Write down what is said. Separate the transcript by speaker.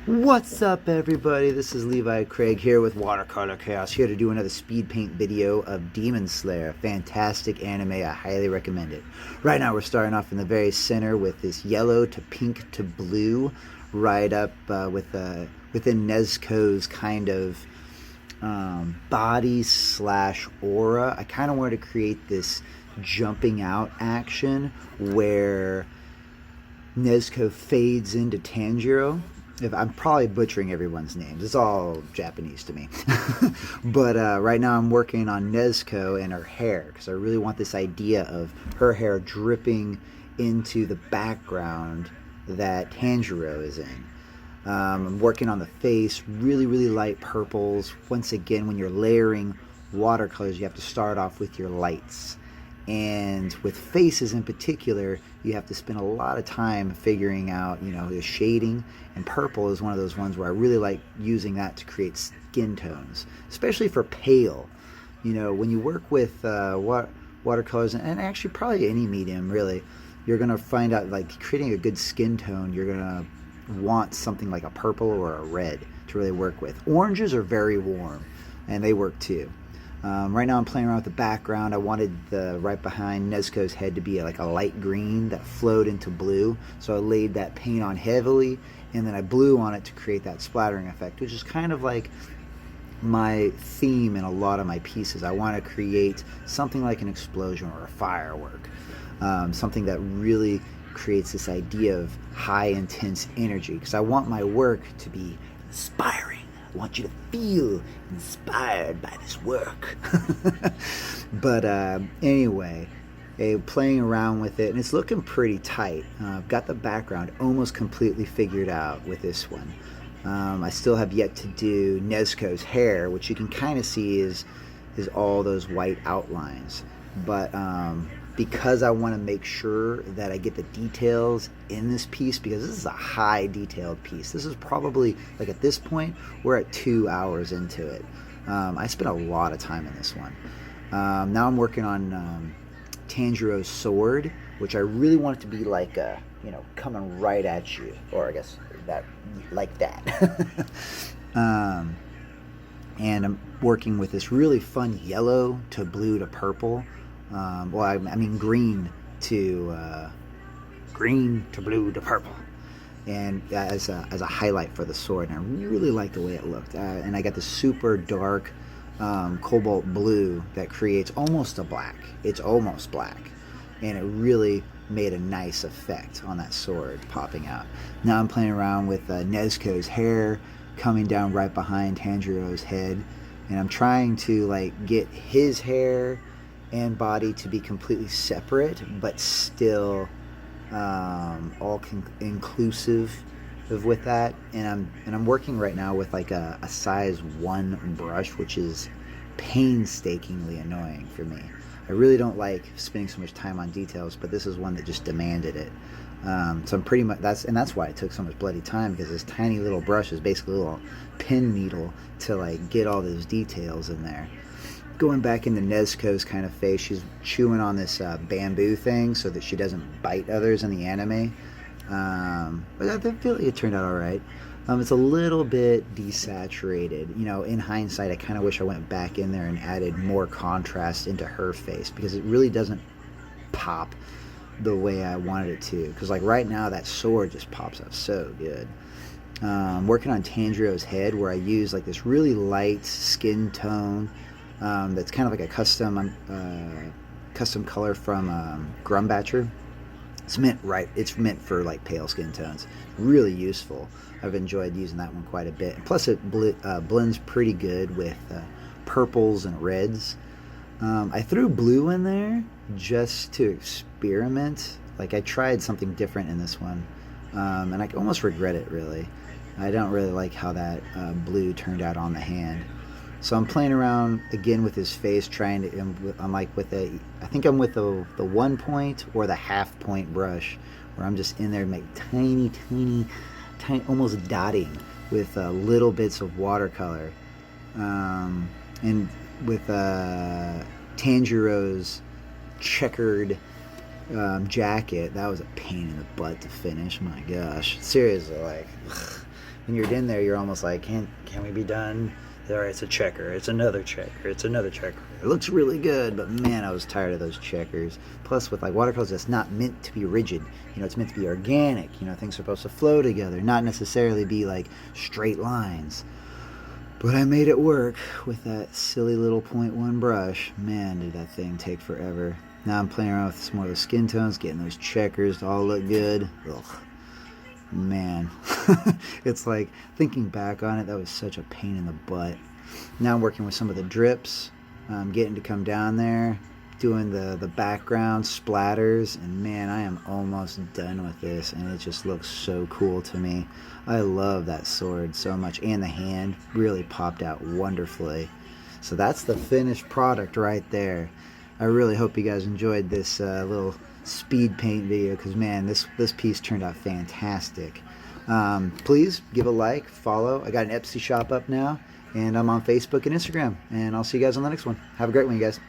Speaker 1: What's up, everybody? This is Levi Craig here with Watercolor Chaos, here to do another speed paint video of Demon Slayer. Fantastic anime, I highly recommend it. Right now we're starting off in the very center with this yellow to pink to blue, right up within Nezuko's kind of body slash aura. I kind of wanted to create this jumping out action where Nezuko fades into Tanjiro. If I'm probably butchering everyone's names. It's all Japanese to me. But right now I'm working on Nezuko and her hair, because I really want this idea of her hair dripping into the background that Tanjiro is in. I'm working on the face, really, really light purples. Once again, when you're layering watercolors, you have to start off with your lights. And with faces in particular, you have to spend a lot of time figuring out, the shading. And purple is one of those ones where I really like using that to create skin tones, especially for pale. When you work with watercolors, and actually probably any medium, really, you're going to find out, like, creating a good skin tone, you're going to want something like a purple or a red to really work with. Oranges are very warm, and they work too. Right now I'm playing around with the background. I wanted the right behind Nezuko's head to be like a light green that flowed into blue. So I laid that paint on heavily, and then I blew on it to create that splattering effect, which is kind of like my theme in a lot of my pieces. I want to create something like an explosion or a firework. Something that really creates this idea of high intense energy, because I want my work to be inspiring. I want you to feel inspired by this work. But anyway, playing around with it, and it's looking pretty tight. I've got the background almost completely figured out with this one. I still have yet to do Nezuko's hair, which you can kind of see is all those white outlines. But because I want to make sure that I get the details in this piece, because this is a high detailed piece. This is probably, like, at this point, we're at 2 hours into it. I spent a lot of time in this one. Now I'm working on Tanjiro's sword, which I really want it to be like, coming right at you, or I guess that, like that. And I'm working with this really fun yellow to blue to purple. Green to blue to purple, and as a highlight for the sword. And I really like the way it looked. And I got the super dark cobalt blue that creates almost a black. It's almost black, and it really made a nice effect on that sword popping out. Now I'm playing around with Nezuko's hair coming down right behind Tanjiro's head, and I'm trying to get his hair and body to be completely separate, but still all inclusive with that. And I'm working right now with like a size 1 brush, which is painstakingly annoying for me. I really don't like spending so much time on details, but this is one that just demanded it. So I'm pretty much that's why it took so much bloody time, because this tiny little brush is basically a little pin needle to get all those details in there. Going back into Nezuko's kind of face, she's chewing on this bamboo thing so that she doesn't bite others in the anime. But I feel like it turned out alright. It's a little bit desaturated. In hindsight, I kind of wish I went back in there and added more contrast into her face, because it really doesn't pop the way I wanted it to. Because right now, that sword just pops up so good. Working on Tanjiro's head, where I use this really light skin tone. That's kind of like a custom color from Grumbatcher. It's meant for pale skin tones. Really useful. I've enjoyed using that one quite a bit. And plus, it blends pretty good with purples and reds. I threw blue in there just to experiment. I tried something different in this one, and I almost regret it, really. I don't really like how that blue turned out on the hand. So I'm playing around again with his face, trying to. I think I'm with the 1 point or the half point brush, where I'm just in there to make tiny, almost dotting with little bits of watercolor. And with Tanjiro's checkered jacket, that was a pain in the butt to finish. My gosh, seriously, when you're in there, you're almost like, can we be done? All right, it's a checker, it's another checker, it's another checker. It looks really good, but man, I was tired of those checkers. Plus, with like watercolors, it's not meant to be rigid. You know, it's meant to be organic. You know, things are supposed to flow together, not necessarily be like straight lines. But I made it work with that silly little 0.1 brush. Man, did that thing take forever. Now I'm playing around with some more of the skin tones, getting those checkers to all look good. Ugh. Man, it's like, thinking back on it, that was such a pain in the butt. Now I'm working with some of the drips, getting to come down there, doing the background splatters, and man, I am almost done with this, and it just looks so cool to me. I love that sword so much, and the hand really popped out wonderfully. So that's the finished product right there. I really hope you guys enjoyed this little speed paint video, because man, this piece turned out fantastic. Please give a like, follow. I got an Etsy shop up now, and I'm on Facebook and Instagram, and I'll see you guys on the next one. Have a great one, you guys.